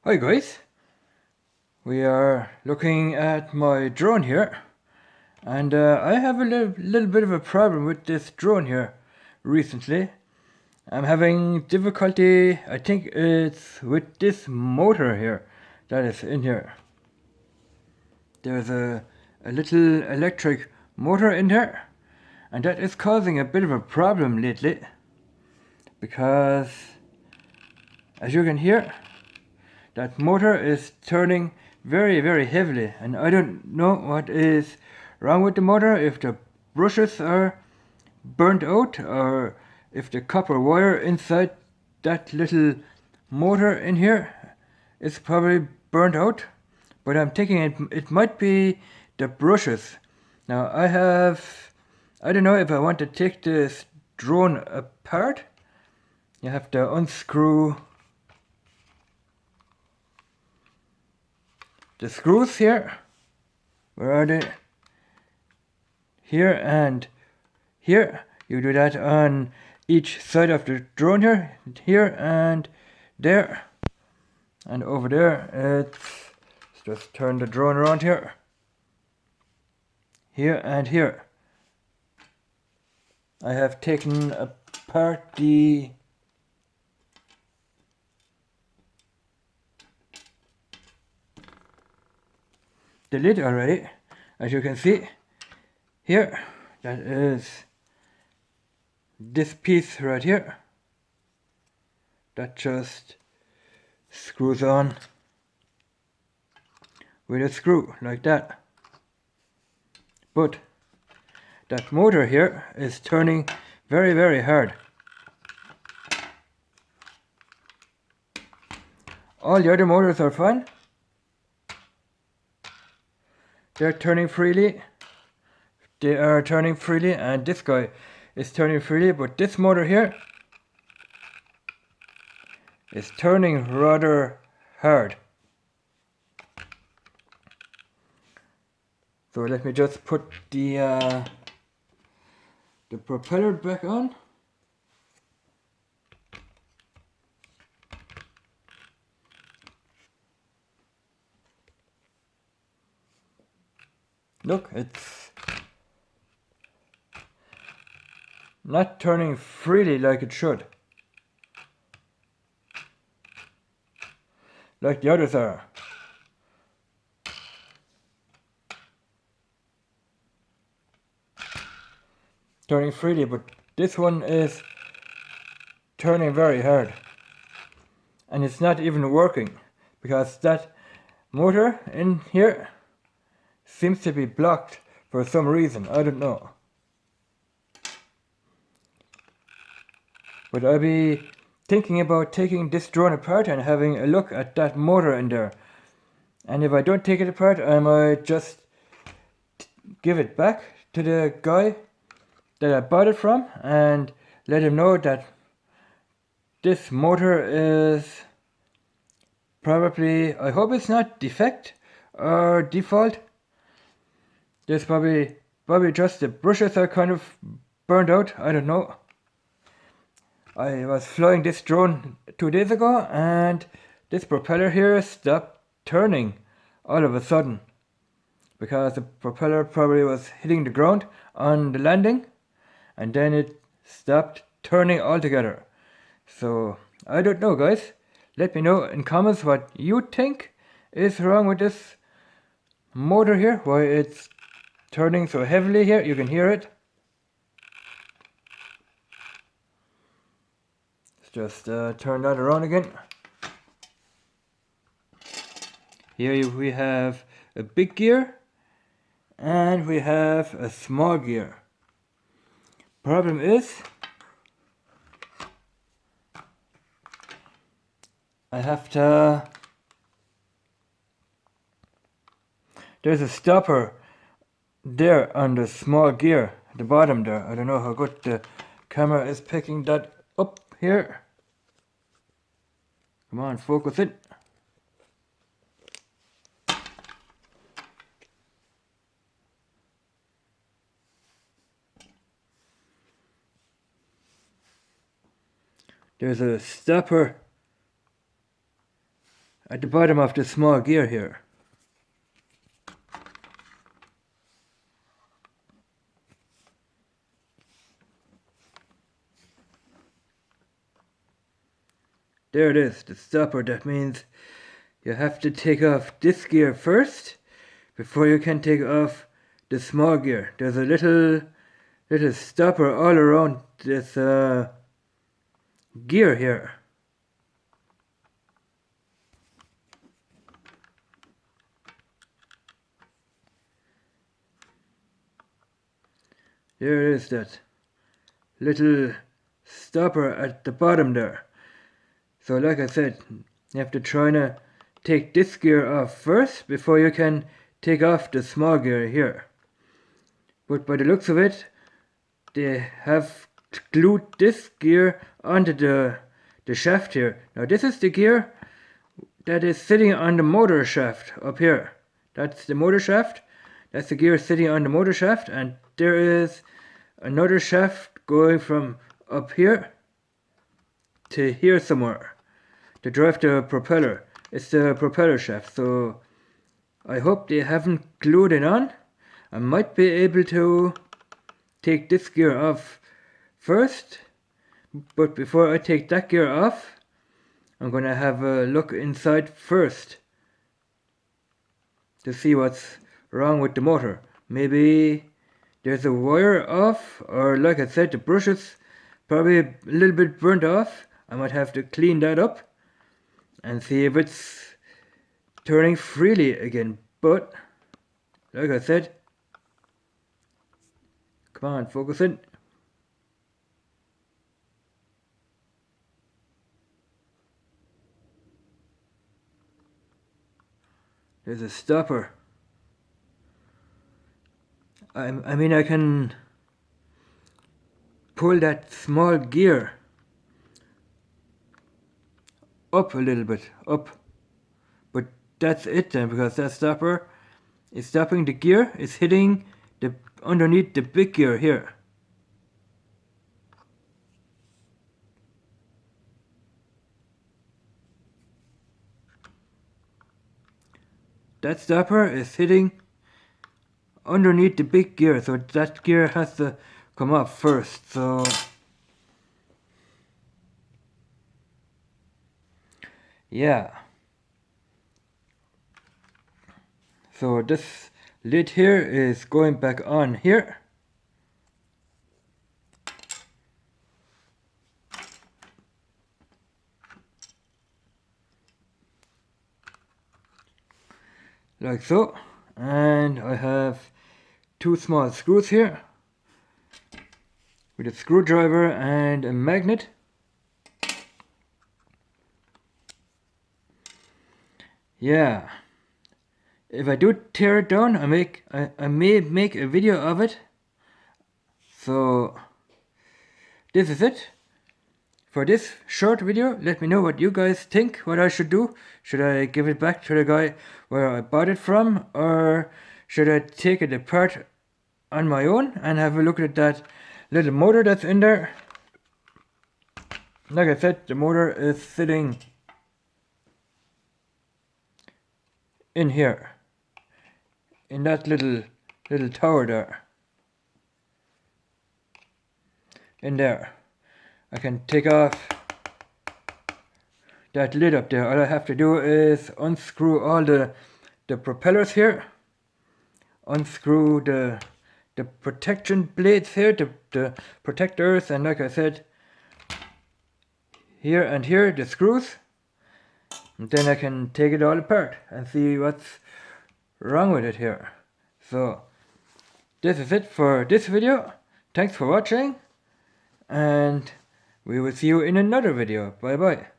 Hi guys, we are looking at my drone here, and I have a little bit of a problem with this drone here recently. I'm having difficulty, I think it's with this motor here that is in here. There's a little electric motor in here, and that is causing a bit of a problem lately, because as you can hear, that motor is turning very heavily, and I don't know what is wrong with the motor, if the brushes are burnt out or if the copper wire inside that little motor in here is probably burnt out, but I'm thinking it might be the brushes. Now I don't know if I want to take this drone apart. You have to unscrew the screws here. Where are they? Here and here. You do that on each side of the drone here. Here and there. And over there, let's just turn the drone around here. Here and here. I have taken apart the lid already, as you can see. Here, that is this piece right here. That just screws on with a screw, like that. But that motor here is turning very hard. All the other motors are fine. They're turning freely. They are turning freely, and this guy is turning freely, but this motor here is turning rather hard. So let me just put the propeller back on. Look, it's not turning freely like it should, like the others are. Turning freely, but this one is turning very hard, and it's not even working because that motor in here seems to be blocked for some reason. I don't know, but I'll be thinking about taking this drone apart and having a look at that motor in there. And if I don't take it apart, I might just give it back to the guy that I bought it from and let him know that this motor is probably, I hope it's not defect or default. There's probably just the brushes are kind of burned out. I don't know. I was flying this drone 2 days ago, and this propeller here stopped turning all of a sudden, because the propeller probably was hitting the ground on the landing, and then it stopped turning altogether. So I don't know, guys. Let me know in comments what you think is wrong with this motor here, why it's turning so heavily here. You can hear it. Let's just turn that around again. Here we have a big gear and we have a small gear. Problem is, I have to, there's a stopper there on the small gear at the bottom there. I don't know how good the camera is picking that up here. Come on, focus it. There's a stopper at the bottom of the small gear here. There it is, the stopper. That means you have to take off this gear first before you can take off the small gear. There's a little stopper all around this gear here. There it is, that little stopper at the bottom there. So like I said, you have to try to take this gear off first before you can take off the small gear here. But by the looks of it, they have glued this gear onto the shaft here. Now this is the gear that is sitting on the motor shaft up here. That's the motor shaft. That's the gear sitting on the motor shaft, and there is another shaft going from up here to here somewhere to drive the propeller. It's the propeller shaft, so I hope they haven't glued it on. I might be able to take this gear off first, but before I take that gear off, I'm gonna have a look inside first to see what's wrong with the motor. Maybe there's a wire off, or like I said, the brush is probably a little bit burnt off. I might have to clean that up and see if it's turning freely again. But like I said, come on, focus in. There's a stopper. I mean, I can pull that small gear up a little bit, up. But that's it then, because that stopper is stopping the gear, it's hitting the underneath the big gear here. That stopper is hitting underneath the big gear, so that gear has to come off first. So yeah, so this lid here is going back on here. Like so, and I have two small screws here with a screwdriver and a magnet. Yeah, if I do tear it down, I may make a video of it. So this is it for this short video. Let me know what you guys think, what I should do. Should I give it back to the guy where I bought it from, or should I take it apart on my own and have a look at that little motor that's in there? Like I said, the motor is sitting in here, in that little tower there. In there. I can take off that lid up there. All I have to do is unscrew all the propellers here, unscrew the protection blades here, the protectors, and like I said, here and here the screws, and then I can take it all apart and see what's wrong with it here. So this is it for this video. Thanks for watching, and we will see you in another video. Bye bye.